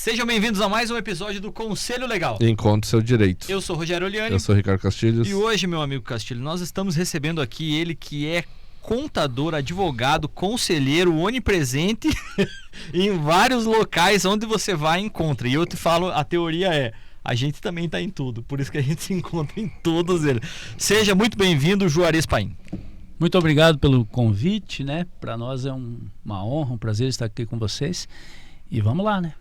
Sejam bem-vindos a mais um episódio do Conselho Legal. Encontre seu direito. Eu sou o Rogério Oliani. Eu sou o Ricardo Castilhos. E hoje, meu amigo Castilho, nós estamos recebendo aqui ele que é contador, advogado, conselheiro, onipresente em vários locais onde você vai e encontra. E eu te falo, a teoria é, a gente também está em tudo, por isso que a gente se encontra em todos eles. Seja muito bem-vindo, Juarez Paim. Muito obrigado pelo convite, né? Para nós é uma honra, um prazer estar aqui com vocês. E vamos lá, né?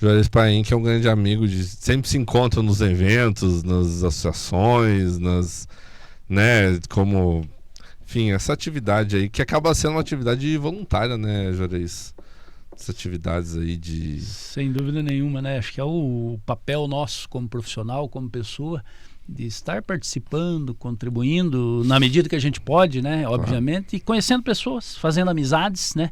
Juarez Paim, que é um grande amigo, sempre se encontra nos eventos, nas associações, como, enfim, essa atividade aí, que acaba sendo uma atividade voluntária, né, Juarez? Essas atividades aí de... Sem dúvida nenhuma, né? Acho que é o papel nosso como profissional, como pessoa, de estar participando, contribuindo, na medida que a gente pode, né? Obviamente, e conhecendo pessoas, fazendo amizades, né?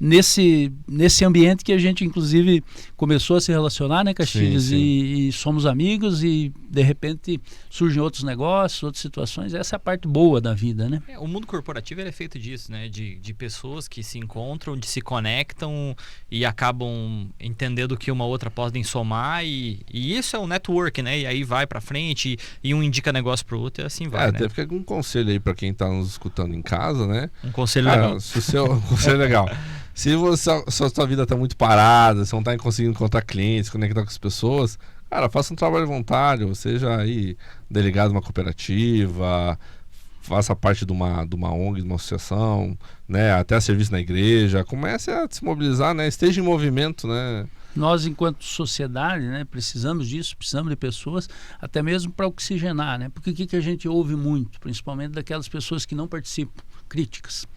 Nesse ambiente que a gente inclusive começou a se relacionar, né, Castilhos? Sim. E somos amigos e de repente surgem outros negócios, outras situações. Essa é a parte boa da vida, né? O mundo corporativo ele é feito disso, né? De pessoas que se encontram, se conectam e acabam entendendo que uma outra podem somar e isso é o network, né? E aí vai pra frente e um indica negócio pro outro e assim vai, né? Até fica um conselho aí pra quem tá nos escutando em casa, né? Um conselho legal. Um conselho legal. Se a sua vida está muito parada, você não está conseguindo encontrar clientes, conectar com as pessoas, cara, faça um trabalho voluntário, seja aí delegado de uma cooperativa, faça parte de uma ONG, de uma associação, né, até serviço na igreja, comece a se mobilizar, né, esteja em movimento, né. Nós, enquanto sociedade, né, precisamos disso, precisamos de pessoas, até mesmo para oxigenar, né, porque o que a gente ouve muito, principalmente daquelas pessoas que não participam, críticas,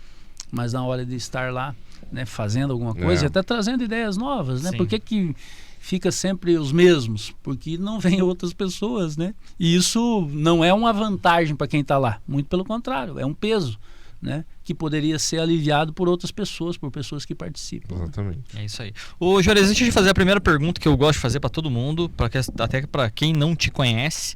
mas na hora de estar lá, né, fazendo alguma coisa, e até trazendo ideias novas, né? Por que fica sempre os mesmos? Porque não vem outras pessoas, né? E isso não é uma vantagem para quem está lá, muito pelo contrário, é um peso, né? Que poderia ser aliviado por outras pessoas, por pessoas que participam. Exatamente. É isso aí. Ô, Juarez, deixa eu te fazer a primeira pergunta que eu gosto de fazer para todo mundo, até para quem não te conhece.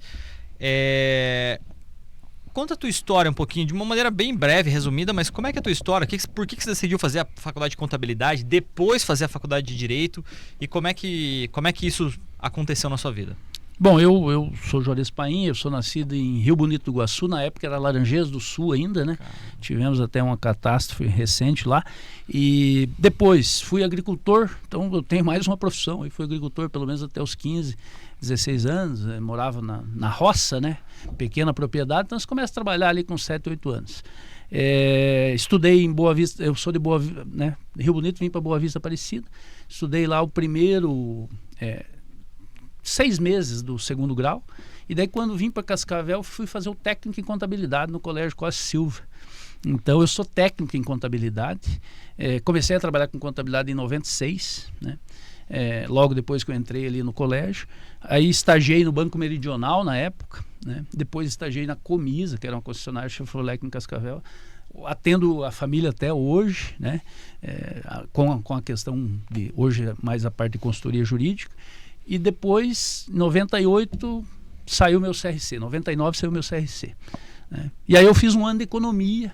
Conta a tua história um pouquinho, de uma maneira bem breve, resumida, mas como é que é a tua história? Por que você decidiu fazer a faculdade de contabilidade, depois fazer a faculdade de direito e como é que isso aconteceu na sua vida? Bom, eu sou Juarez Paim, eu sou nascido em Rio Bonito do Iguaçu, na época era Laranjeiras do Sul ainda, né? Tivemos até uma catástrofe recente lá. E depois fui agricultor, então eu tenho mais uma profissão. Eu fui agricultor pelo menos até os 15, 16 anos, morava na roça, né? Pequena propriedade, então você começa a trabalhar ali com 7, 8 anos. Estudei em Boa Vista, eu sou de Boa Vista, né? Rio Bonito, vim para Boa Vista Aparecida. Estudei lá o primeiro... 6 meses do segundo grau, e daí quando vim para Cascavel fui fazer o técnico em contabilidade no Colégio Costa Silva. Então eu sou técnico em contabilidade, comecei a trabalhar com contabilidade em 96, né? Logo depois que eu entrei ali no colégio, aí estagiei no Banco Meridional na época, né? Depois estagiei na Comisa, que era uma concessionária Chevrolet em Cascavel, atendo a família até hoje, né? Com a questão de hoje mais a parte de consultoria jurídica. E depois, em 98, saiu meu CRC. 99 saiu meu CRC. Né? E aí eu fiz um ano de economia.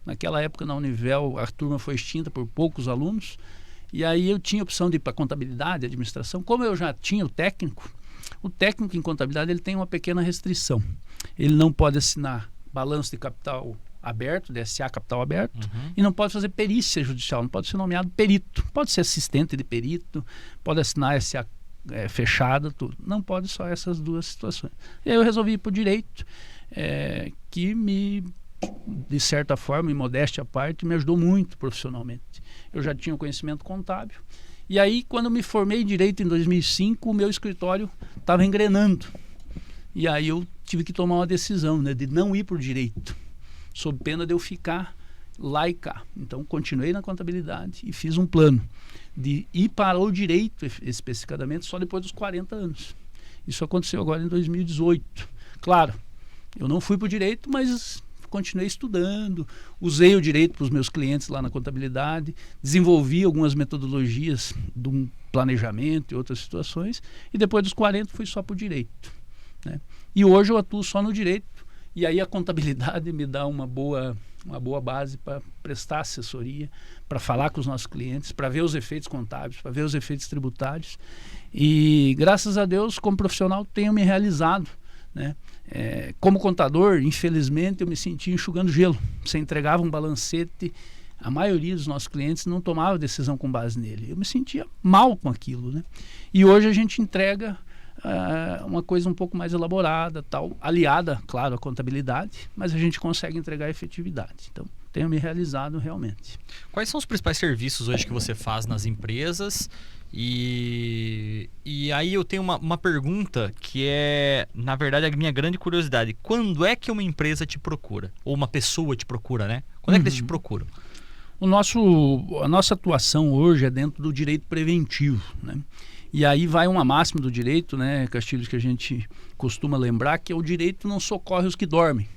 Naquela época, na Univel, a turma foi extinta por poucos alunos. E aí eu tinha a opção de ir para contabilidade, administração. Como eu já tinha o técnico em contabilidade ele tem uma pequena restrição. Ele não pode assinar balanço de capital aberto, DSA capital aberto, e não pode fazer perícia judicial, não pode ser nomeado perito. Pode ser assistente de perito, pode assinar SA fechada, tudo. Não pode só essas duas situações. E aí eu resolvi ir para o direito, que de certa forma, em modéstia à parte, me ajudou muito profissionalmente. Eu já tinha o conhecimento contábil. E aí, quando eu me formei em direito em 2005, o meu escritório estava engrenando. E aí eu tive que tomar uma decisão, né, de não ir para o direito, sob pena de eu ficar lá e cá. Então, continuei na contabilidade e fiz um plano de ir para o direito, especificadamente, só depois dos 40 anos. Isso aconteceu agora em 2018. Claro, eu não fui para o direito, mas continuei estudando, usei o direito para os meus clientes lá na contabilidade, desenvolvi algumas metodologias de um planejamento e outras situações, e depois dos 40 fui só para o direito, né? E hoje eu atuo só no direito, e aí a contabilidade me dá uma boa uma boa base para prestar assessoria, para falar com os nossos clientes, para ver os efeitos contábeis, para ver os efeitos tributários. E graças a Deus, como profissional, tenho me realizado, né? Como contador, infelizmente, eu me senti enxugando gelo. Você entregava um balancete, a maioria dos nossos clientes não tomava decisão com base nele. Eu me sentia mal com aquilo, né? E hoje a gente entrega uma coisa um pouco mais elaborada, tal, aliada, claro, à contabilidade, mas a gente consegue entregar efetividade. Então, tenho me realizado realmente. Quais são os principais serviços hoje que você faz nas empresas? E aí eu tenho uma pergunta que é, na verdade, a minha grande curiosidade. Quando é que uma empresa te procura? Ou uma pessoa te procura, né? Quando é que eles te procuram? A nossa atuação hoje é dentro do direito preventivo, né? E aí vai uma máxima do direito, né, Castilhos, que a gente costuma lembrar, que é o direito não socorre os que dormem.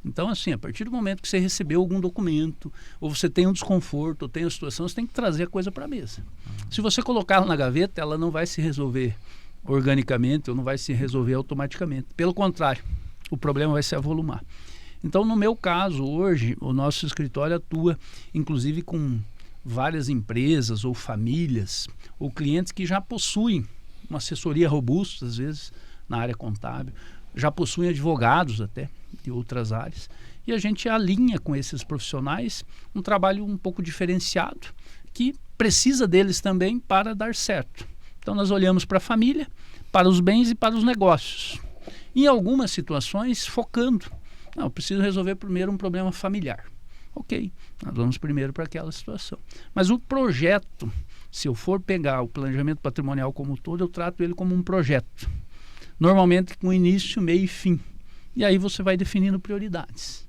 Então, assim, a partir do momento que você recebeu algum documento, ou você tem um desconforto, ou tem uma situação, você tem que trazer a coisa para a mesa. Se você colocar ela na gaveta, ela não vai se resolver organicamente, ou não vai se resolver automaticamente. Pelo contrário, o problema vai se avolumar. Então, no meu caso, hoje, o nosso escritório atua, inclusive, com várias empresas ou famílias ou clientes que já possuem uma assessoria robusta, às vezes, na área contábil, já possuem advogados até de outras áreas, e a gente alinha com esses profissionais um trabalho um pouco diferenciado que precisa deles também para dar certo. Então nós olhamos para a família, para os bens e para os negócios. Em algumas situações, focando. Não, eu preciso resolver primeiro um problema familiar. Ok, nós vamos primeiro para aquela situação. Mas o projeto, se eu for pegar o planejamento patrimonial como um todo, eu trato ele como um projeto. Normalmente com início, meio e fim. E aí você vai definindo prioridades.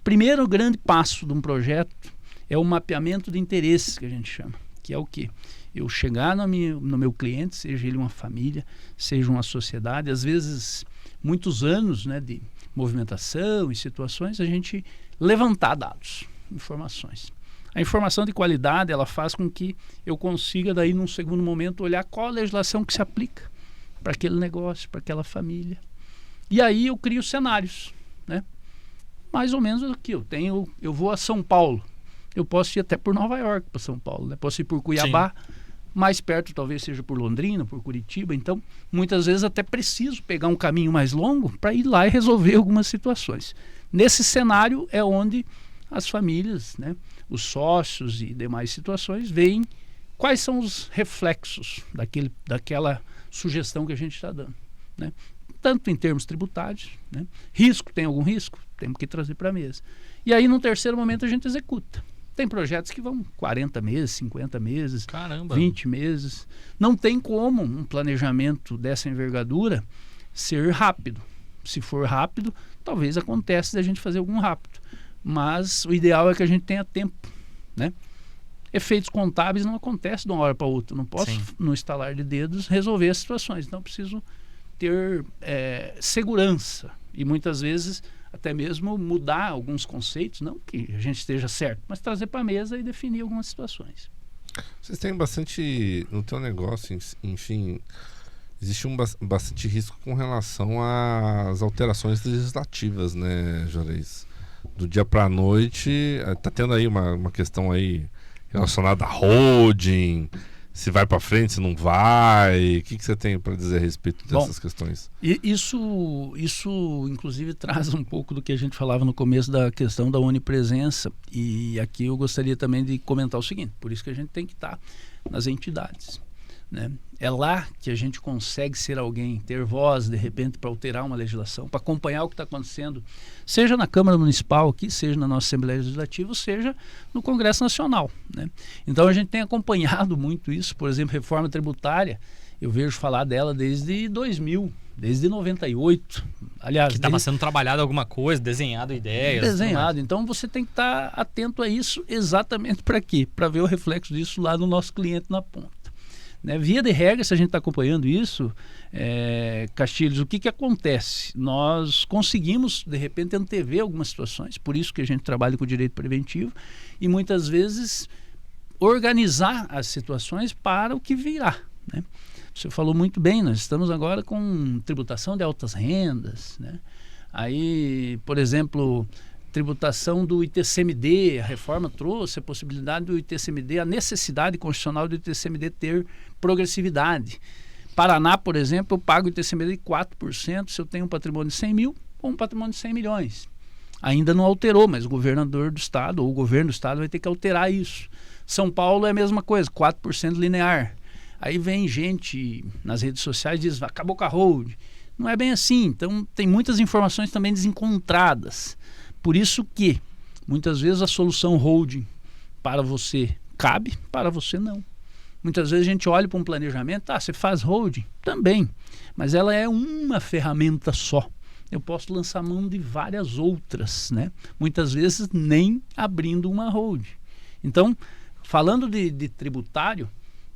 Primeiro grande passo de um projeto é o mapeamento de interesses, que a gente chama. Que é o quê? Eu chegar no meu cliente, seja ele uma família, seja uma sociedade, às vezes muitos anos, né, de movimentação e situações, a gente levantar dados, informações. A informação de qualidade, ela faz com que eu consiga daí num segundo momento olhar qual a legislação que se aplica para aquele negócio, para aquela família. E aí eu crio cenários, né? Mais ou menos aqui, eu vou a São Paulo, eu posso ir até por Nova York para São Paulo, né? Posso ir por Cuiabá, mais perto talvez seja por Londrina, por Curitiba. Então, muitas vezes até preciso pegar um caminho mais longo para ir lá e resolver algumas situações. Nesse cenário é onde as famílias, né, os sócios e demais situações veem quais são os reflexos daquela sugestão que a gente está dando, né? Tanto em termos tributários, né? Risco, tem algum risco? Temos que trazer para a mesa. E aí, no terceiro momento, a gente executa. Tem projetos que vão 40 meses, 50 meses, Caramba. 20 meses. Não tem como um planejamento dessa envergadura ser rápido. Se for rápido, talvez aconteça da gente fazer algum rápido. Mas o ideal é que a gente tenha tempo, né? Efeitos contábeis não acontecem de uma hora para outra. Eu não posso, no estalar de dedos, resolver as situações. Então, eu preciso ter segurança. E muitas vezes até mesmo mudar alguns conceitos, não que a gente esteja certo, mas trazer para a mesa e definir algumas situações. Vocês têm bastante, no teu negócio, enfim, existe bastante risco com relação às alterações legislativas, né, Juarez? Do dia para a noite, tá tendo aí uma questão aí relacionada a holding, se vai para frente, se não vai. O que você tem para dizer a respeito dessas questões? Isso inclusive traz um pouco do que a gente falava no começo da questão da onipresença, e aqui eu gostaria também de comentar o seguinte: por isso que a gente tem que estar nas entidades, né? É lá que a gente consegue ser alguém, ter voz de repente para alterar uma legislação, para acompanhar o que está acontecendo, seja na Câmara Municipal aqui, seja na nossa Assembleia Legislativa, seja no Congresso Nacional, né? Então a gente tem acompanhado muito isso. Por exemplo, reforma tributária, eu vejo falar dela desde 2000, desde 98, aliás, que estava sendo trabalhado alguma coisa, desenhado ideias. Desenhado. Então você tem que estar atento a isso. Exatamente para quê? Para ver o reflexo disso lá no nosso cliente na ponta, né? Via de regra, se a gente está acompanhando isso, Castilhos, o que acontece? Nós conseguimos, de repente, antever algumas situações, por isso que a gente trabalha com o direito preventivo, e muitas vezes organizar as situações para o que virá, né? Você falou muito bem, nós estamos agora com tributação de altas rendas, né? Aí, por exemplo, tributação do ITCMD, a reforma trouxe a possibilidade do ITCMD, a necessidade constitucional do ITCMD ter progressividade. Paraná, por exemplo, eu pago o ITCMD de 4% se eu tenho um patrimônio de 100 mil ou um patrimônio de 100 milhões. Ainda não alterou, mas o governador do estado ou o governo do estado vai ter que alterar isso. São Paulo é a mesma coisa, 4% linear. Aí vem gente nas redes sociais e diz, acabou com a hold. Não é bem assim, então tem muitas informações também desencontradas. Por isso que, muitas vezes, a solução holding para você cabe, para você não. Muitas vezes a gente olha para um planejamento, você faz holding? Também, mas ela é uma ferramenta só. Eu posso lançar mão de várias outras, né? Muitas vezes nem abrindo uma holding. Então, falando de tributário,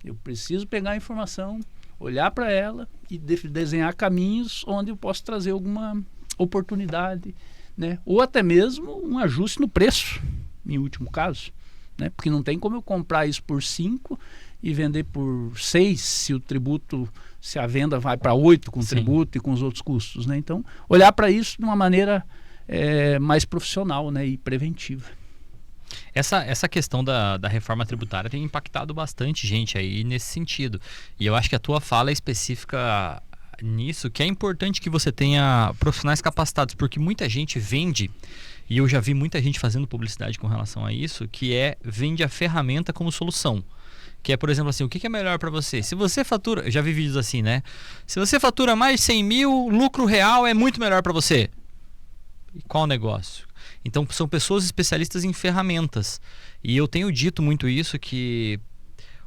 eu preciso pegar a informação, olhar para ela e desenhar caminhos onde eu posso trazer alguma oportunidade, né? Ou até mesmo um ajuste no preço, em último caso, né? Porque não tem como eu comprar isso por 5 e vender por 6 se o tributo, se a venda vai para 8 com o tributo e com os outros custos, né? Então, olhar para isso de uma maneira mais profissional, né? E preventiva. Essa questão da reforma tributária tem impactado bastante gente aí nesse sentido. E eu acho que a tua fala é específica nisso, que é importante que você tenha profissionais capacitados, porque muita gente vende, e eu já vi muita gente fazendo publicidade com relação a isso, que vende a ferramenta como solução. Que é, por exemplo, assim, o que é melhor para você? Se você fatura, eu já vi vídeos assim, né? Se você fatura mais de 100 mil, lucro real é muito melhor para você. E qual o negócio? Então, são pessoas especialistas em ferramentas. E eu tenho dito muito isso, que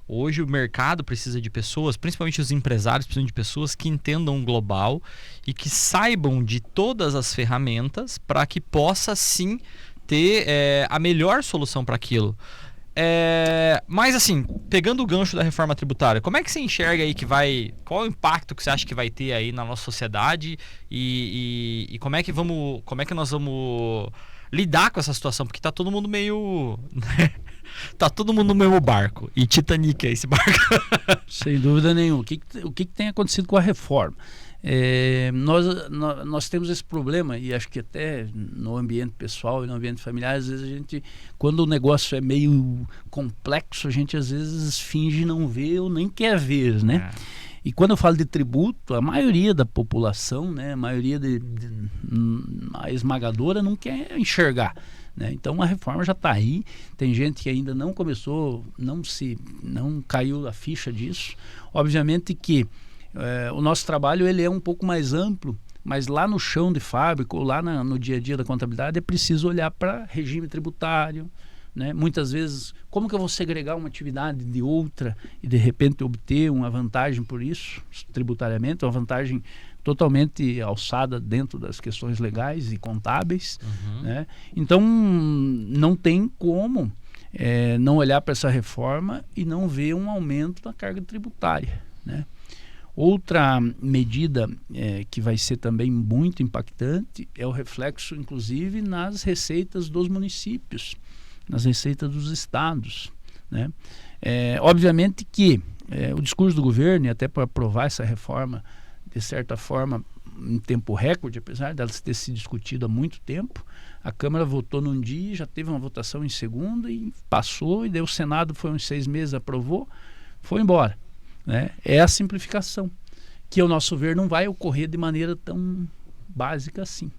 hoje o mercado precisa de pessoas, principalmente os empresários precisam de pessoas que entendam o global e que saibam de todas as ferramentas para que possa, sim, ter a melhor solução para aquilo. Mas assim, pegando o gancho da reforma tributária, como é que você enxerga aí qual é o impacto que você acha que vai ter aí na nossa sociedade e como é que nós vamos lidar com essa situação? Porque tá todo mundo meio tá todo mundo no mesmo barco, e Titanic é esse barco. Sem dúvida nenhuma. O que tem acontecido com a reforma? Nós temos esse problema, e acho que até no ambiente pessoal e no ambiente familiar, às vezes a gente, quando o negócio é meio complexo, a gente às vezes finge não ver ou nem quer ver, né? E quando eu falo de tributo, a maioria da população, né, a maioria a esmagadora não quer enxergar, né? Então a reforma já está aí, tem gente que ainda não começou, não caiu a ficha disso. Obviamente que o nosso trabalho ele é um pouco mais amplo, mas lá no chão de fábrica ou lá no dia a dia da contabilidade é preciso olhar para regime tributário, né? Muitas vezes, como que eu vou segregar uma atividade de outra e de repente obter uma vantagem por isso, tributariamente, uma vantagem totalmente alçada dentro das questões legais e contábeis, né? Então, não tem como não olhar para essa reforma e não ver um aumento da carga tributária, né? Outra medida que vai ser também muito impactante é o reflexo, inclusive, nas receitas dos municípios, nas receitas dos estados, né? Obviamente que o discurso do governo, e até para aprovar essa reforma, de certa forma, em tempo recorde, apesar dela ter sido discutida há muito tempo, a Câmara votou num dia, já teve uma votação em segunda e passou, e daí o Senado foi uns 6 meses, aprovou, foi embora, né? É a simplificação, que ao nosso ver não vai ocorrer de maneira tão básica assim.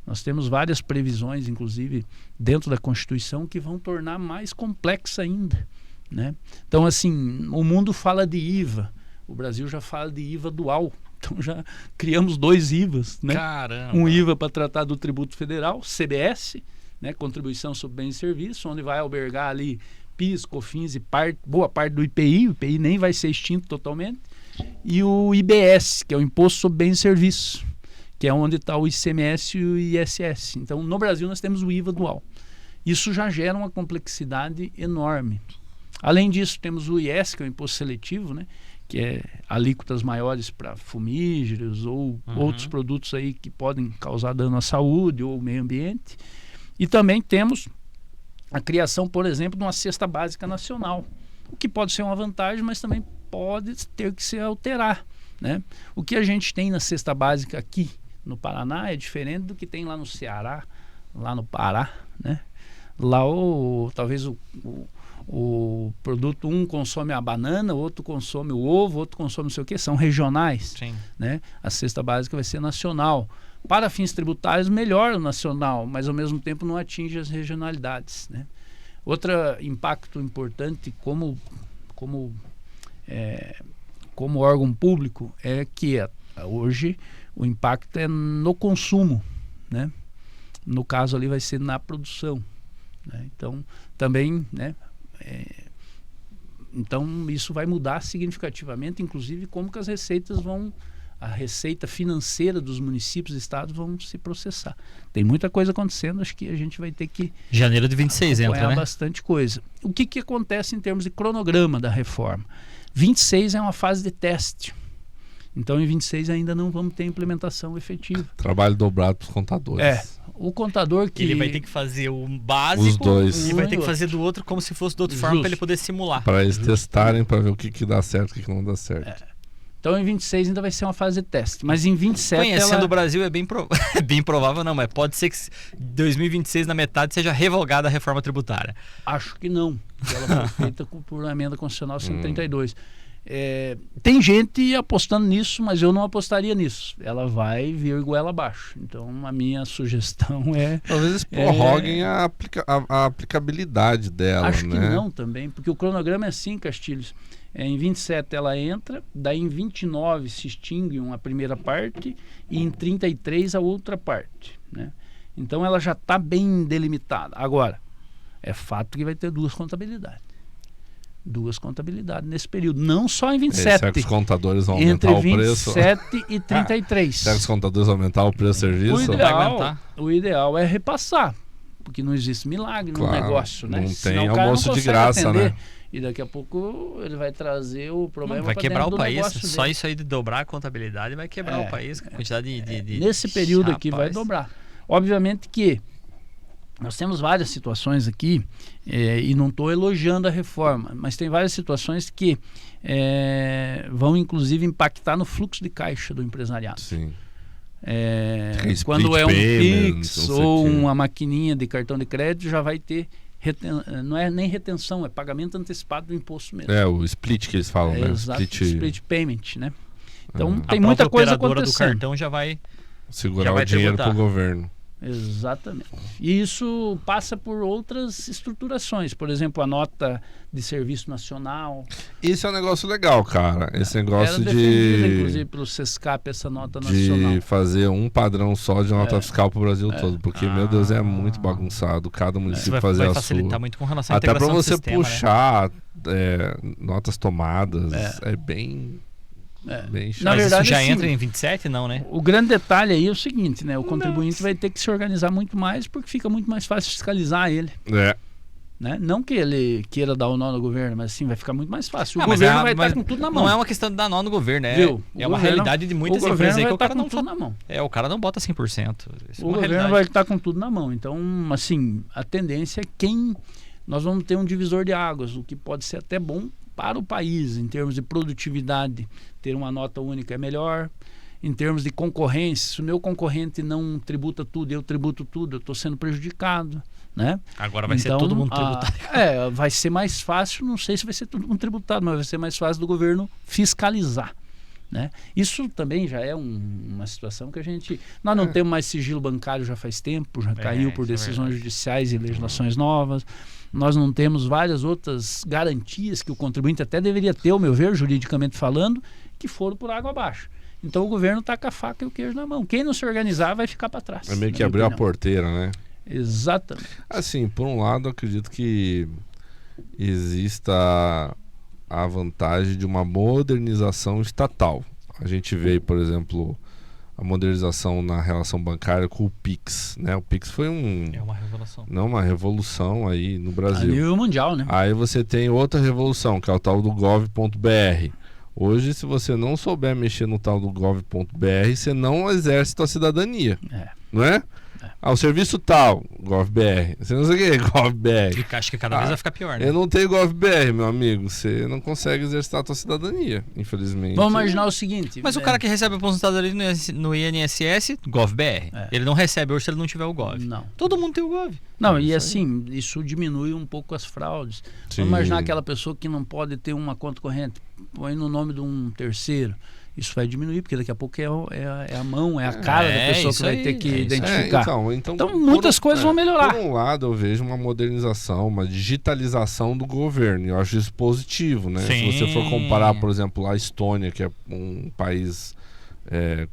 Nós temos várias previsões, inclusive dentro da Constituição, que vão tornar mais complexa ainda, né? Então, assim, o mundo fala de IVA, o Brasil já fala de IVA dual, então já criamos 2 IVAs, né? Caramba. Um IVA para tratar do tributo federal, CBS, né? Contribuição sobre bens e serviços, onde vai albergar ali PIS, COFINS e boa parte do IPI, o IPI nem vai ser extinto totalmente, e o IBS, que é o Imposto sobre Bens e Serviços, que é onde está o ICMS e o ISS. Então, no Brasil, nós temos o IVA dual. Isso já gera uma complexidade enorme. Além disso, temos o IS, que é o Imposto Seletivo, né? Que é alíquotas maiores para fumígeros ou outros produtos aí que podem causar dano à saúde ou ao meio ambiente. E também temos a criação, por exemplo, de uma cesta básica nacional, o que pode ser uma vantagem, mas também pode ter que se alterar, né? O que a gente tem na cesta básica aqui no Paraná é diferente do que tem lá no Ceará, lá no Pará, né? Lá talvez o produto, um consome a banana, outro consome o ovo, outro consome não sei o que, são regionais. Sim. Né? A cesta básica vai ser nacional. Para fins tributários, melhor o nacional, mas ao mesmo tempo não atinge as regionalidades. Né? Outro impacto importante como órgão público é que hoje o impacto é no consumo, né? No caso ali vai ser na produção, né? Então também, né? Então isso vai mudar significativamente, inclusive como que as receitas a receita financeira dos municípios e estados vão se processar. Tem muita coisa acontecendo, acho que a gente vai ter que janeiro de 26 entra, né? Bastante coisa. O que acontece em termos de cronograma da reforma? 26 é uma fase de teste. Então, em 26 ainda não vamos ter implementação efetiva. Trabalho dobrado para os contadores. O contador que... Ele vai ter que fazer o básico os dois. E vai ter que fazer do outro como se fosse de outra forma para ele poder simular. Para eles testarem, para ver o que dá certo e o que não dá certo. Então, em 26 ainda vai ser uma fase de teste. Mas em 27... Conhecendo o Brasil é bem provável, não, mas pode ser que 2026 na metade seja revogada a reforma tributária. Acho que não. Ela foi feita por uma emenda constitucional 132. Tem gente apostando nisso, mas eu não apostaria nisso. Ela vai vir goela abaixo. Então a minha sugestão é... Talvez eles prorroguem a aplicabilidade dela. Acho né? que não também, porque o cronograma é assim, Castilhos. Em 27 ela entra, daí em 29 se extingue uma primeira parte e em 33 a outra parte. Né? Então ela já está bem delimitada. Agora, é fato que vai ter duas contabilidades nesse período, não só em 27. Será que os contadores vão aumentar o preço? Entre 27 e 33. Será que os contadores vão aumentar o preço do serviço? O ideal é repassar, porque não existe milagre no negócio. Né? Não Senão tem o cara almoço não de consegue graça, atender, né? E daqui a pouco ele vai trazer o problema vai para quebrar dentro o do país. negócio Só dele. isso aí de dobrar a contabilidade vai quebrar o país. A quantidade de nesse período aqui vai dobrar. Obviamente que nós temos várias situações aqui, e não estou elogiando a reforma, mas tem várias situações que vão inclusive impactar no fluxo de caixa do empresariado. Sim. Quando é um Pix ou uma maquininha de cartão de crédito, já vai ter, não é nem retenção, é pagamento antecipado do imposto mesmo. O split que eles falam, né? Exato, split payment, né? Então tem muita coisa acontecendo. Do cartão já vai segurar o dinheiro para o governo. Exatamente. E isso passa por outras estruturações, por exemplo, a nota de serviço nacional. Isso é um negócio legal, cara. Esse negócio inclusive pelo SESCAP, essa nota nacional. De fazer um padrão só de nota fiscal para o Brasil todo, porque, meu Deus, é muito bagunçado. Cada município fazer a sua. Vai facilitar muito com relação à até para você sistema, puxar notas tomadas, é bem... Bem Na verdade, isso já assim, entra em 27, não, né? O grande detalhe aí é o seguinte, né? O contribuinte vai ter que se organizar muito mais, porque fica muito mais fácil fiscalizar ele. Né? Não que ele queira dar o nó no governo, mas assim, vai ficar muito mais fácil. O governo vai estar com tudo na mão. Não é uma questão de dar nó no governo, é uma realidade de muitas empresas aí que o cara não tudo na mão. O cara não bota 100%. O governo vai estar com tudo na mão. Então, assim, a tendência é nós vamos ter um divisor de águas, o que pode ser até bom para o país, em termos de produtividade, ter uma nota única é melhor. Em termos de concorrência, se o meu concorrente não tributa tudo, eu tributo tudo, eu estou sendo prejudicado. Né? Agora vai ser todo mundo tributado. Vai ser mais fácil, não sei se vai ser todo mundo tributado, mas vai ser mais fácil do governo fiscalizar. Né? Isso também já é uma situação que nós não temos mais sigilo bancário já faz tempo, já caiu por decisões judiciais e legislações novas. Nós não temos várias outras garantias que o contribuinte até deveria ter, ao meu ver, juridicamente falando, que foram por água abaixo. Então o governo está com a faca e o queijo na mão. Quem não se organizar vai ficar para trás. É meio que abriu a porteira, né? Exatamente. Assim, por um lado, eu acredito que exista a vantagem de uma modernização estatal. A gente vê, por exemplo, a modernização na relação bancária com o Pix, né? O Pix foi uma revolução. Uma revolução aí no Brasil. A nível mundial, né? Aí você tem outra revolução, que é o tal do gov.br. Hoje, se você não souber mexer no tal do gov.br, você não exerce sua cidadania. Não é? O serviço tal, GovBR. Você não sei o que é GovBR. E acho que cada vez vai ficar pior, né? Eu não tenho GovBR, meu amigo. Você não consegue exercitar a tua cidadania, infelizmente. Vamos imaginar o seguinte. Mas o cara que recebe a aposentadoria no INSS, GovBR. Ele não recebe hoje se ele não tiver o Gov. Não. Todo mundo tem o Gov. Não, e assim, isso diminui um pouco as fraudes. Sim. Vamos imaginar aquela pessoa que não pode ter uma conta corrente, põe no nome de um terceiro. Isso vai diminuir, porque daqui a pouco é a mão, é a cara da pessoa que vai ter que identificar. Então muitas coisas vão melhorar. Por um lado, eu vejo uma modernização, uma digitalização do governo. Eu acho isso positivo, né? Sim. Se você for comparar, por exemplo, a Estônia, que é um país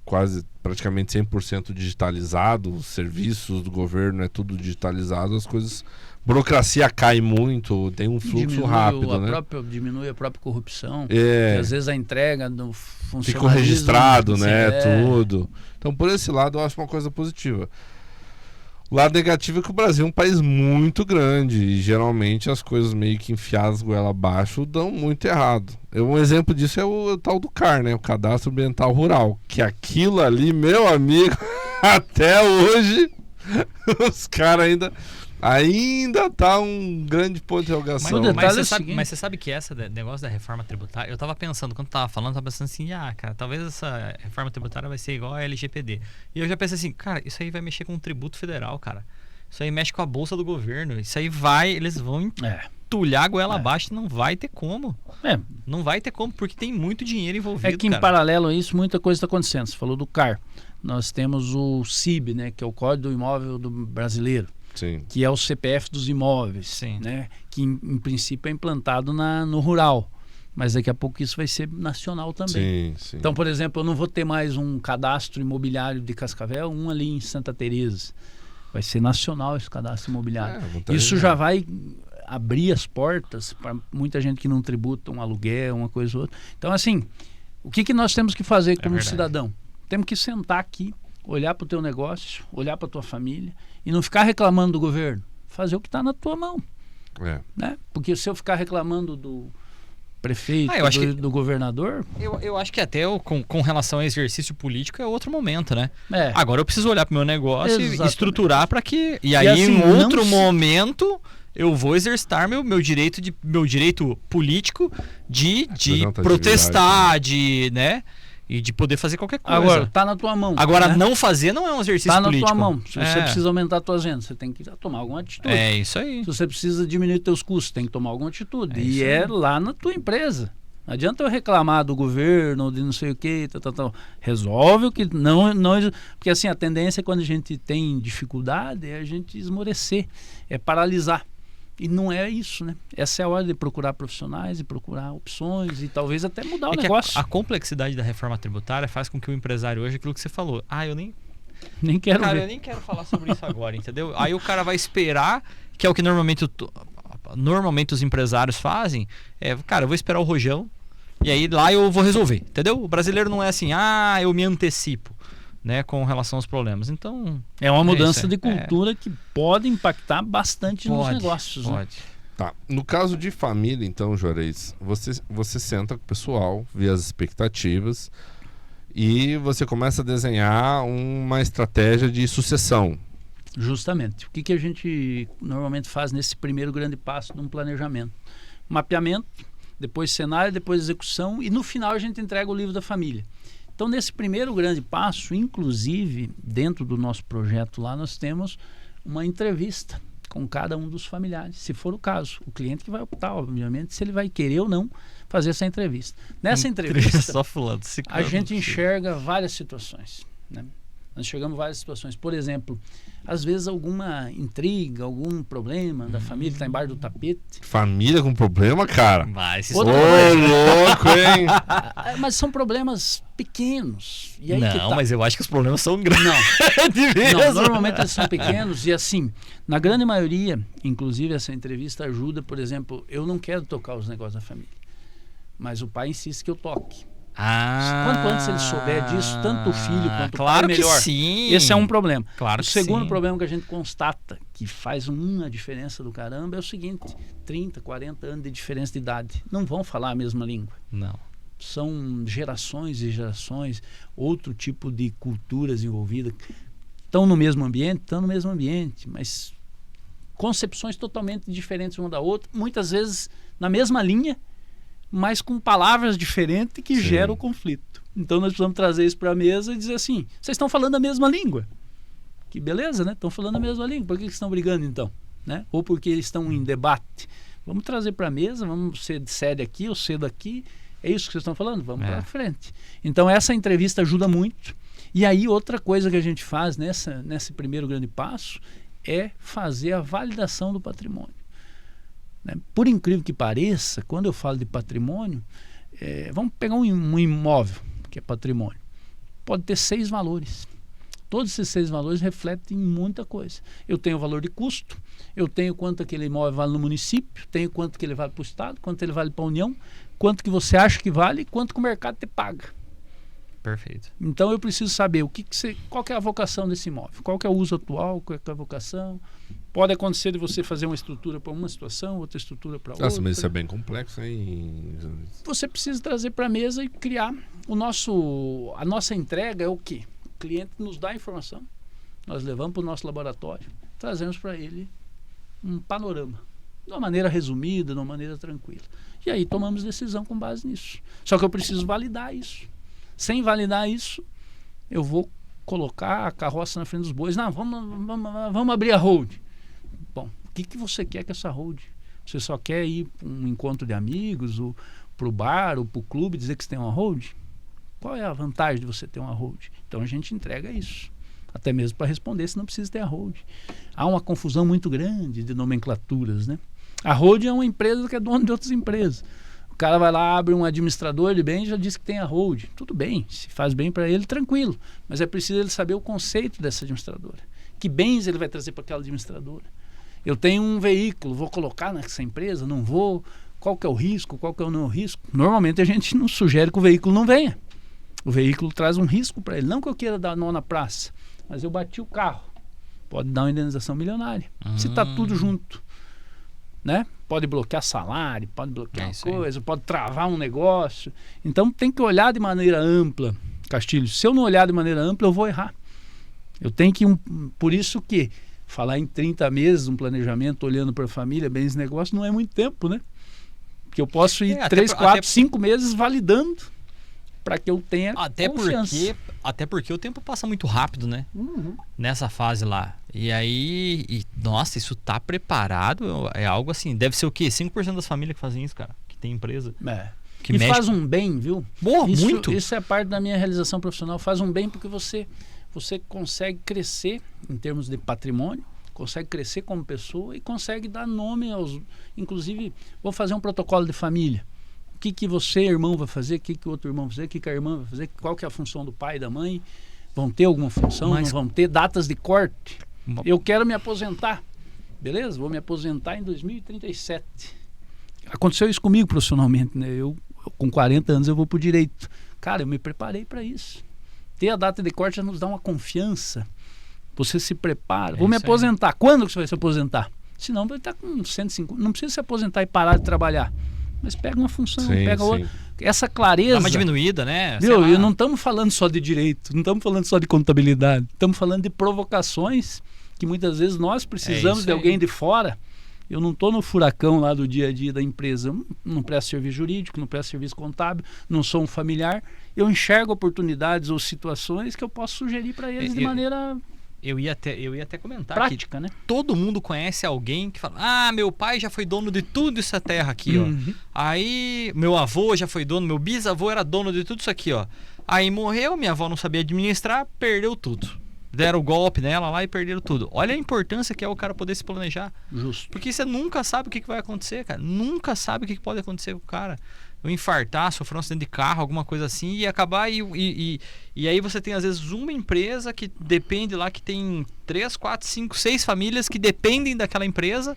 quase praticamente 100% digitalizado, os serviços do governo é tudo digitalizado, as coisas... Burocracia cai muito, tem um fluxo rápido, né? Diminui a própria corrupção. Às vezes a entrega do funcionário fica registrado, né? Tudo. Então, por esse lado, eu acho uma coisa positiva. O lado negativo é que o Brasil é um país muito grande e geralmente as coisas meio que enfiadas goela abaixo dão muito errado. Um exemplo disso é o tal do CAR, né? O Cadastro Ambiental Rural. Que aquilo ali, meu amigo, até hoje, os caras ainda tá um grande ponto de interrogação. Mas você sabe que esse negócio da reforma tributária, eu tava pensando, quando tava pensando assim, cara, talvez essa reforma tributária vai ser igual a LGPD. E eu já pensei assim, cara, isso aí vai mexer com o tributo federal, cara. Isso aí mexe com a bolsa do governo. Isso aí eles vão entulhar a goela abaixo e não vai ter como. Não vai ter como, porque tem muito dinheiro envolvido, É que em paralelo a isso, muita coisa está acontecendo. Você falou do CAR. Nós temos o CIB, né, que é o Código do Imóvel do Brasileiro. Sim. Que é o CPF dos imóveis, né? Que em princípio é implantado no rural, mas daqui a pouco isso vai ser nacional também. Sim. Então, por exemplo, eu não vou ter mais um cadastro imobiliário de Cascavel, um ali em Santa Teresa. Vai ser nacional esse cadastro imobiliário. Isso já vai abrir as portas para muita gente que não tributa um aluguel, uma coisa ou outra. Então, assim, o que nós temos que fazer como cidadão? Temos que sentar aqui, olhar para o teu negócio, olhar para a tua família e não ficar reclamando do governo. Fazer o que está na tua mão. Né? Porque se eu ficar reclamando do prefeito, do governador... Eu acho que até com relação ao exercício político é outro momento, né? Agora eu preciso olhar para o meu negócio e estruturar para que... E aí assim, em outro momento... eu vou exercitar meu direito político de protestar, né? E de poder fazer qualquer coisa. Agora, tá na tua mão. Agora, né? não fazer não é um exercício político. Tá na tua mão. Se você precisa aumentar as tuas vendas, você tem que tomar alguma atitude. É isso aí. Se você precisa diminuir teus custos, tem que tomar alguma atitude. E lá na tua empresa. Não adianta eu reclamar do governo, de não sei o quê, resolve o que não... Porque assim, a tendência é quando a gente tem dificuldade, é a gente esmorecer, é paralisar. E não é isso, né? Essa é a hora de procurar profissionais e procurar opções e talvez até mudar o negócio. A complexidade da reforma tributária faz com que o empresário hoje, aquilo que você falou, eu nem quero ver. Eu nem quero falar sobre isso agora, entendeu? Aí o cara vai esperar, que é o que normalmente os empresários fazem, cara, eu vou esperar o rojão e aí lá eu vou resolver, entendeu? O brasileiro não é assim, eu me antecipo, né, com relação aos problemas. Então é uma mudança de cultura que pode impactar bastante nos negócios. Pode. Né? Tá. No caso de família, então, Juarez, você senta com o pessoal, vê as expectativas e você começa a desenhar uma estratégia de sucessão. Justamente. O que a gente normalmente faz nesse primeiro grande passo de um planejamento? Mapeamento, depois cenário, depois execução e no final a gente entrega o livro da família. Então, nesse primeiro grande passo, inclusive, dentro do nosso projeto lá, nós temos uma entrevista com cada um dos familiares, se for o caso. O cliente que vai optar, obviamente, se ele vai querer ou não fazer essa entrevista. Nessa entrevista, a gente enxerga várias situações, né? Nós enxergamos várias situações. Por exemplo, às vezes alguma intriga, algum problema da família que está embaixo do tapete. Família com problema, cara? Louco, hein? Mas são problemas pequenos. E aí mas eu acho que os problemas são grandes. Não, normalmente eles são pequenos. E assim, na grande maioria, inclusive essa entrevista ajuda, por exemplo, eu não quero tocar os negócios da família, mas o pai insiste que eu toque. Quanto antes ele souber disso, tanto o filho quanto o pai, melhor. Sim. Esse é um problema. Claro o segundo problema que a gente constata, que faz uma diferença do caramba, é o seguinte: 30, 40 anos de diferença de idade. Não vão falar a mesma língua. Não. São gerações e gerações, outro tipo de culturas envolvidas. Estão no mesmo ambiente? Estão no mesmo ambiente, mas concepções totalmente diferentes uma da outra, muitas vezes na mesma linha, mas com palavras diferentes que geram o conflito. Então nós precisamos trazer isso para a mesa e dizer assim, vocês estão falando a mesma língua. Que beleza, né? Estão falando a mesma língua. Por que estão brigando então? Né? Ou porque eles estão em debate? Vamos trazer para a mesa, vamos ser de sede aqui ou ser daqui. É isso que vocês estão falando? Vamos para frente. Então essa entrevista ajuda muito. E aí outra coisa que a gente faz nesse primeiro grande passo é fazer a validação do patrimônio. Né? Por incrível que pareça, quando eu falo de patrimônio, vamos pegar um imóvel, que é patrimônio. Pode ter 6 valores. Todos esses 6 valores refletem muita coisa. Eu tenho o valor de custo, eu tenho quanto aquele imóvel vale no município, tenho quanto que ele vale para o Estado, quanto ele vale para a União, quanto que você acha que vale e quanto que o mercado te paga. Perfeito. Então eu preciso saber qual que é a vocação desse imóvel, qual que é o uso atual, qual que é a vocação. Pode acontecer de você fazer uma estrutura para uma situação, outra estrutura para outra. Nossa, mas isso é bem complexo, hein? Você precisa trazer para a mesa e criar a nossa entrega é o quê? O cliente nos dá a informação, nós levamos para o nosso laboratório, trazemos para ele um panorama, de uma maneira resumida, de uma maneira tranquila. E aí tomamos decisão com base nisso. Só que eu preciso validar isso. Sem validar isso, eu vou colocar a carroça na frente dos bois. Não, vamos abrir a hold. Bom, o que você quer com essa hold? Você só quer ir para um encontro de amigos, ou para o bar, ou para o clube, dizer que você tem uma hold? Qual é a vantagem de você ter uma hold? Então a gente entrega isso. Até mesmo para responder se não precisa ter a hold. Há uma confusão muito grande de nomenclaturas, né? A hold é uma empresa que é dona de outras empresas. O cara vai lá, abre um administrador de bens e já diz que tem a hold. Tudo bem, se faz bem para ele, tranquilo. Mas é preciso ele saber o conceito dessa administradora. Que bens ele vai trazer para aquela administradora. Eu tenho um veículo, vou colocar nessa empresa, não vou? Qual que é o risco, qual que é o não risco? Normalmente a gente não sugere que o veículo não venha. O veículo traz um risco para ele. Não que eu queira dar nó na praça, mas eu bati o carro. Pode dar uma indenização milionária. Se está tudo junto. Né? Pode bloquear salário, pode bloquear coisa, pode travar um negócio. Então tem que olhar de maneira ampla, Castilho. Se eu não olhar de maneira ampla, eu vou errar. Eu tenho que, por isso que falar em 30 meses, um planejamento olhando para a família, bens e negócios, não é muito tempo, né? Porque eu posso ir 3, 4, 5 meses validando para que eu tenha confiança. Até porque o tempo passa muito rápido, né? Nessa fase lá. E aí, nossa, isso tá preparado? É algo assim, deve ser o quê? 5% das famílias que fazem isso, cara? Que tem empresa. Que e faz um bem, viu? Boa, muito. Isso é parte da minha realização profissional. Faz um bem porque você consegue crescer em termos de patrimônio, consegue crescer como pessoa e consegue dar nome aos... Inclusive, vou fazer um protocolo de família. O que você, irmão, vai fazer? O que o outro irmão vai fazer? O que a irmã vai fazer? Qual que é a função do pai e da mãe? Vão ter alguma função? Não vão ter? Datas de corte? Eu quero me aposentar. Beleza? Vou me aposentar em 2037. Aconteceu isso comigo profissionalmente, né? Eu com 40 anos eu vou pro direito. Cara, eu me preparei para isso. Ter a data de corte já nos dá uma confiança. Você se prepara. Vou me aposentar. Quando que você vai se aposentar? Senão vai estar com 150. Não precisa se aposentar e parar de trabalhar. Mas pega uma função, pega outra. Essa clareza... Dá uma diminuída, né? Viu? E não estamos falando só de direito, não estamos falando só de contabilidade. Estamos falando de provocações que muitas vezes nós precisamos de alguém de fora. Eu não estou no furacão lá do dia a dia da empresa. Eu não presto serviço jurídico, não presto serviço contábil, não sou um familiar. Eu enxergo oportunidades ou situações que eu posso sugerir para eles de maneira... Eu ia até comentar prática, né? Todo mundo conhece alguém que fala: meu pai já foi dono de tudo essa terra aqui, ó. Aí meu avô já foi dono, meu bisavô era dono de tudo isso aqui, ó. Aí morreu, minha avó não sabia administrar, perdeu tudo. Deram o golpe nela lá e perderam tudo. Olha a importância que é o cara poder se planejar. Justo. Porque você nunca sabe o que vai acontecer, cara. Nunca sabe o que pode acontecer com o cara. Eu infartar, sofrer um acidente de carro, alguma coisa assim, e acabar e aí você tem às vezes uma empresa que depende lá, que tem 3, 4, 5, 6 famílias que dependem daquela empresa.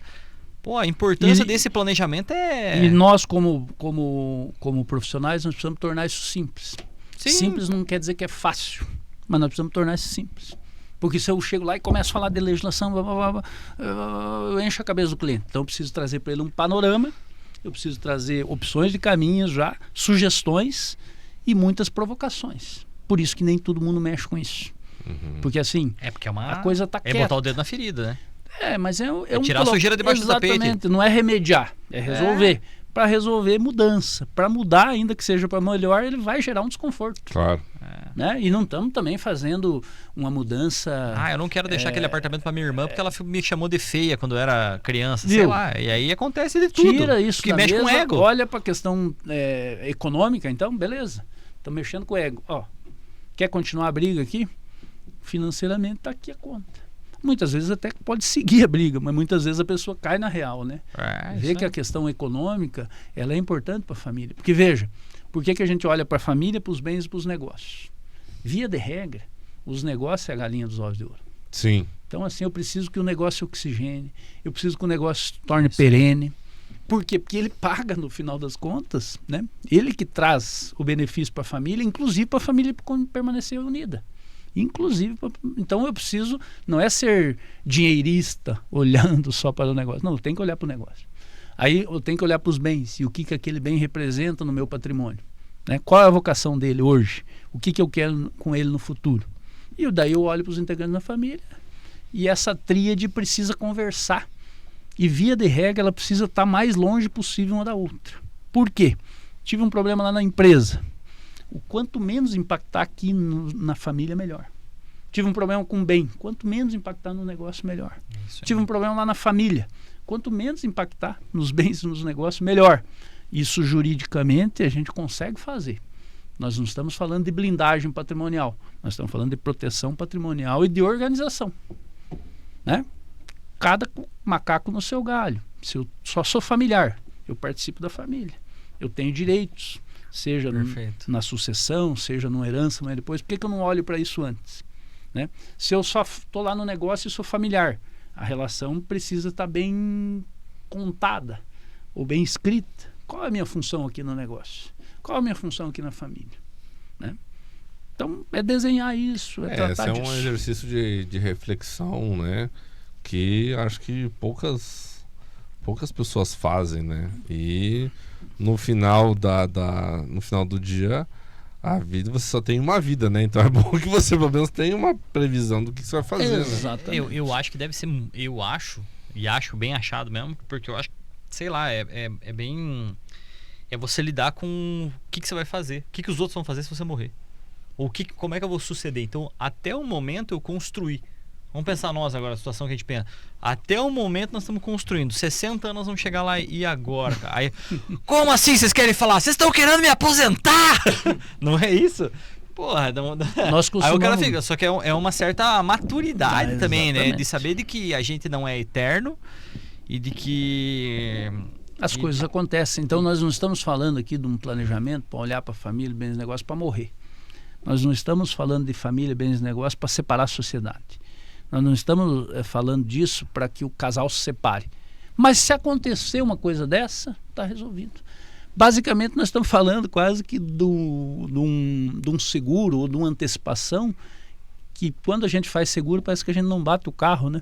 Pô, a importância desse planejamento é... E nós como profissionais, nós precisamos tornar isso simples. Sim. Simples não quer dizer que é fácil, mas nós precisamos tornar isso simples. Porque se eu chego lá e começo a falar de legislação, eu encho a cabeça do cliente. Então eu preciso trazer para ele um panorama. Eu preciso trazer opções de caminhos já, sugestões e muitas provocações. Por isso que nem todo mundo mexe com isso. Porque assim, porque é uma... a coisa tá É quieta. botar o dedo na ferida, né? Mas é um tirar a sujeira debaixo do tapete. Exatamente, não é remediar, é resolver. Para resolver, mudança. Para mudar, ainda que seja para melhor, ele vai gerar um desconforto. Claro. Né? E não estamos também fazendo uma mudança... Eu não quero deixar aquele apartamento para minha irmã porque ela me chamou de feia quando eu era criança, sei Viu? lá. E aí acontece de tudo. Tira isso que da mexe mesa, com o ego. olha para a questão econômica, então, beleza. Estão mexendo com o ego. Quer continuar a briga aqui? Financeiramente está aqui a conta. Muitas vezes até pode seguir a briga, mas muitas vezes a pessoa cai na real, né? Vê que a questão econômica ela é importante para a família. Porque veja, por que a gente olha para a família, para os bens e para os negócios? Via de regra, os negócios é a galinha dos ovos de ouro. Sim. Então assim, eu preciso que o negócio oxigene, eu preciso que o negócio se torne perene. Por quê? Porque ele paga no final das contas, né? Ele que traz o benefício para a família, inclusive para a família permanecer unida. Inclusive, então eu preciso, não é ser dinheirista olhando só para o negócio, não, eu tenho que olhar para o negócio. Aí eu tenho que olhar para os bens e o que aquele bem representa no meu patrimônio, né? Qual é a vocação dele hoje, o que eu quero com ele no futuro. E daí eu olho para os integrantes da família e essa tríade precisa conversar e via de regra ela precisa estar mais longe possível uma da outra. Por quê? Tive um problema lá na empresa. O quanto menos impactar aqui na família, melhor. Tive um problema com o bem. Quanto menos impactar no negócio, melhor. Tive um problema lá na família. Quanto menos impactar nos bens e nos negócios, melhor. Isso juridicamente a gente consegue fazer. Nós não estamos falando de blindagem patrimonial. Nós estamos falando de proteção patrimonial e de organização. Né? Cada macaco no seu galho. Se eu só sou familiar, eu participo da família. Eu tenho direitos. Seja na sucessão, seja numa herança, mas depois, por que eu não olho para isso antes? Né? Se eu só estou lá no negócio e sou familiar, a relação precisa estar bem contada ou bem escrita. Qual é a minha função aqui no negócio? Qual é a minha função aqui na família? Né? Então, é desenhar isso, é tratar disso. Esse é um exercício de reflexão, né? Que acho que poucas pessoas fazem, né? E no final no final do dia, a vida, você só tem uma vida, né? Então é bom que você pelo menos tenha uma previsão do que você vai fazer. Exatamente. Né? Eu acho que deve ser, e acho bem achado mesmo, porque eu acho, sei lá, é bem... É você lidar com o que você vai fazer, o que os outros vão fazer se você morrer. Ou como é que eu vou suceder. Então, até o momento eu construí. Vamos pensar nós agora, a situação que a gente pensa. Até o momento nós estamos construindo. 60 anos vamos chegar lá e agora? Aí, como assim vocês querem falar? Vocês estão querendo me aposentar? Não é isso? Porra, nós costumamos... Aí o cara fica, só que é uma certa maturidade também, exatamente. né? De saber de que a gente não é eterno e de que... As coisas acontecem. Então nós não estamos falando aqui de um planejamento para olhar para a família, bens e negócios para morrer. Nós não estamos falando de família, bens e negócios para separar a sociedade. Nós não estamos falando disso para que o casal se separe. Mas se acontecer uma coisa dessa, está resolvido. Basicamente, nós estamos falando quase que de um seguro ou de uma antecipação que quando a gente faz seguro, parece que a gente não bate o carro, né?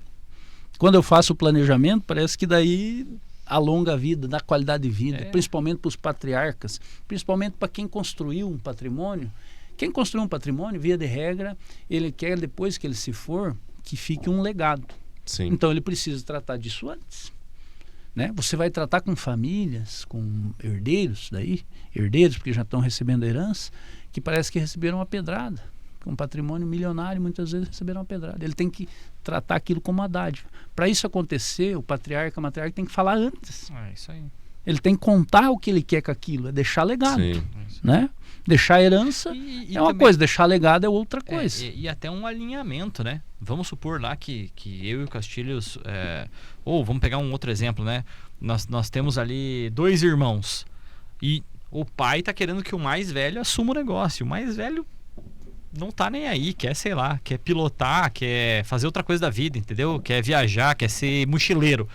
Quando eu faço o planejamento, parece que daí alonga a vida, dá qualidade de vida, principalmente para os patriarcas, principalmente para quem construiu um patrimônio. Quem construiu um patrimônio, via de regra, ele quer, depois que ele se for, que fique um legado. Sim. Então ele precisa tratar disso antes. Né? Você vai tratar com famílias, com herdeiros, porque já estão recebendo a herança, que parece que receberam uma pedrada. Um patrimônio milionário, muitas vezes receberam uma pedrada. Ele tem que tratar aquilo como uma dádiva. Para isso acontecer, o patriarca, a matriarca tem que falar antes. Isso aí. Ele tem que contar o que ele quer com aquilo, é deixar legado. Sim. Né? Deixar herança é uma coisa, deixar legado é outra coisa. E até um alinhamento, né? Vamos supor lá que eu e o Castilhos... ou vamos pegar um outro exemplo, né? Nós temos ali 2 irmãos. E o pai tá querendo que o mais velho assuma o negócio. O mais velho não tá nem aí, quer, sei lá, quer pilotar, quer fazer outra coisa da vida, entendeu? Quer viajar, quer ser mochileiro.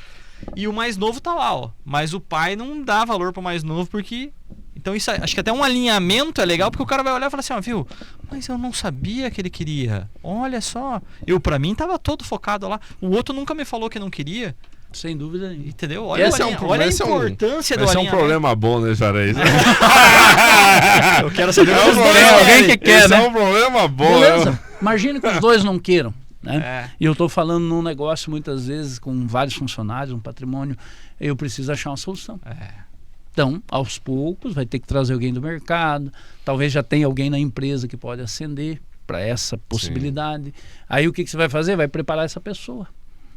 E o mais novo tá lá, ó. Mas o pai não dá valor pro mais novo porque... Então isso, acho que até um alinhamento é legal, porque o cara vai olhar e falar assim, ó, viu? Mas eu não sabia que ele queria. Olha só. Pra mim tava todo focado lá. O outro nunca me falou que não queria. Sem dúvida nenhuma. Entendeu? Olha a importância do alinhamento. Esse é um problema bom, né, Jarez? Eu quero saber alguém que quer, esse né? é um problema bom. Beleza. Imagina que os dois não queiram. Né? É. E eu estou falando num negócio muitas vezes com vários funcionários, um patrimônio, eu preciso achar uma solução. Então, aos poucos, vai ter que trazer alguém do mercado, talvez já tenha alguém na empresa que pode ascender para essa possibilidade. Sim. Aí o que você vai fazer? Vai preparar essa pessoa.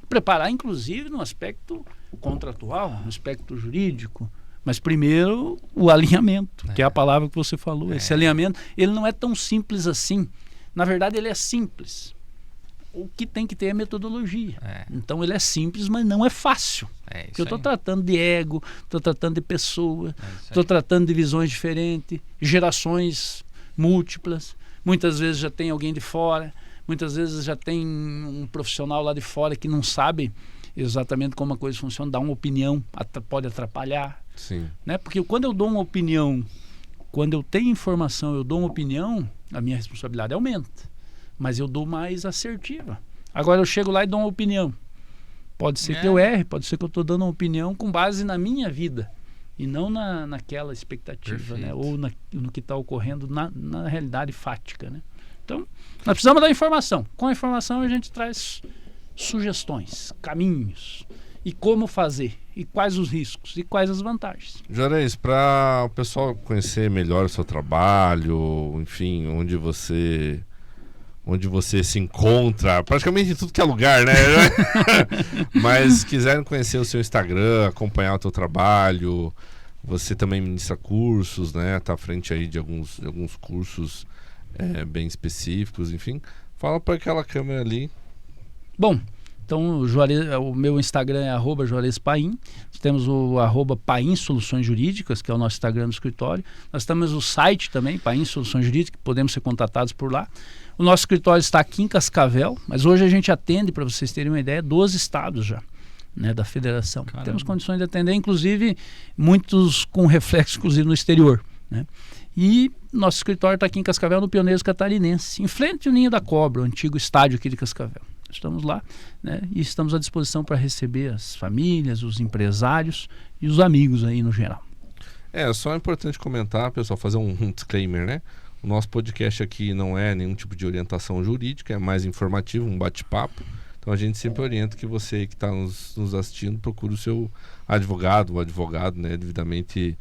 Preparar, inclusive, no aspecto contratual, no aspecto jurídico. Mas primeiro, o alinhamento, que é a palavra que você falou. Esse alinhamento, ele não é tão simples assim. Na verdade, ele é simples. O que tem que ter é metodologia. Então ele é simples, mas não é fácil. Porque eu estou tratando de ego, estou tratando de pessoa, estou tratando de visões diferentes, gerações múltiplas. Muitas vezes já tem alguém de fora, muitas vezes já tem um profissional lá de fora que não sabe exatamente como a coisa funciona, dá uma opinião, pode atrapalhar. Sim. Né? Porque quando eu dou uma opinião, quando eu tenho informação, eu dou uma opinião, a minha responsabilidade aumenta. Mas eu dou mais assertiva. Agora eu chego lá e dou uma opinião. Pode ser que eu erre, pode ser que eu estou dando uma opinião com base na minha vida e não naquela expectativa, né? Ou no que está ocorrendo na realidade fática. Né? Então, nós precisamos da informação. Com a informação a gente traz sugestões, caminhos e como fazer, e quais os riscos e quais as vantagens. Juarez, para o pessoal conhecer melhor o seu trabalho, enfim, onde você se encontra, praticamente em tudo que é lugar, né? Mas quiserem conhecer o seu Instagram, acompanhar o teu trabalho, você também ministra cursos, né? Tá à frente aí de alguns cursos bem específicos, enfim. Fala para aquela câmera ali. Bom, então o meu Instagram é @JuarezPaim. Nós temos o @Paim Soluções Jurídicas, que é o nosso Instagram do escritório. Nós temos o site também, Paim Soluções Jurídicas, podemos ser contatados por lá. O nosso escritório está aqui em Cascavel, mas hoje a gente atende, para vocês terem uma ideia, 12 estados já, né, da federação. Caramba. Temos condições de atender, inclusive, muitos com reflexo, inclusive, no exterior. Né? E nosso escritório está aqui em Cascavel, no Pioneiros Catarinense, em frente ao Ninho da Cobra, o antigo estádio aqui de Cascavel. Estamos lá, né, e estamos à disposição para receber as famílias, os empresários e os amigos aí no geral. Só é importante comentar, pessoal, fazer um disclaimer, né? O nosso podcast aqui não é nenhum tipo de orientação jurídica, é mais informativo, um bate-papo. Então a gente sempre orienta que você que está nos assistindo procure o seu advogado, né, devidamente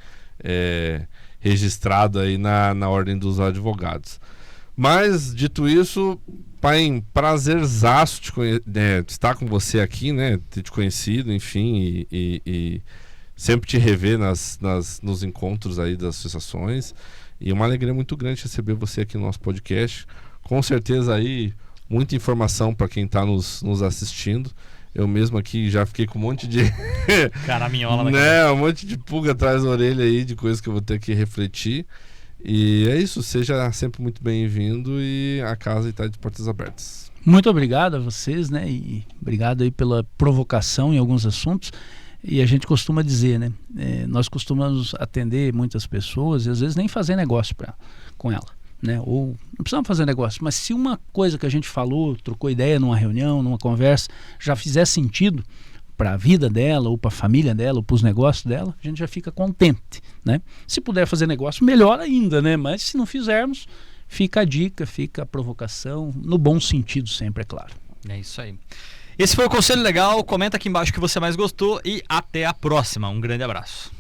registrado aí na ordem dos advogados. Mas, dito isso, Paim, prazerzaço estar com você aqui, né? Ter te conhecido, enfim, e sempre te rever nos encontros aí das associações. E uma alegria muito grande receber você aqui no nosso podcast. Com certeza aí, muita informação para quem está nos assistindo. Eu mesmo aqui já fiquei com um monte de... Caraminhola, né? Um monte de pulga atrás da orelha aí, de coisas que eu vou ter que refletir. E é isso, seja sempre muito bem-vindo e a casa está de portas abertas. Muito obrigado a vocês, né? E obrigado aí pela provocação em alguns assuntos. E a gente costuma dizer, né? Nós costumamos atender muitas pessoas e às vezes nem fazer negócio com ela, né? Ou não precisamos fazer negócio, mas se uma coisa que a gente falou, trocou ideia numa reunião, numa conversa, já fizer sentido para a vida dela, ou para a família dela, ou para os negócios dela, a gente já fica contente, né? Se puder fazer negócio, melhor ainda, né? Mas se não fizermos, fica a dica, fica a provocação, no bom sentido sempre, é claro. É isso aí. Esse foi o Conselho Legal. Comenta aqui embaixo o que você mais gostou e até a próxima. Um grande abraço.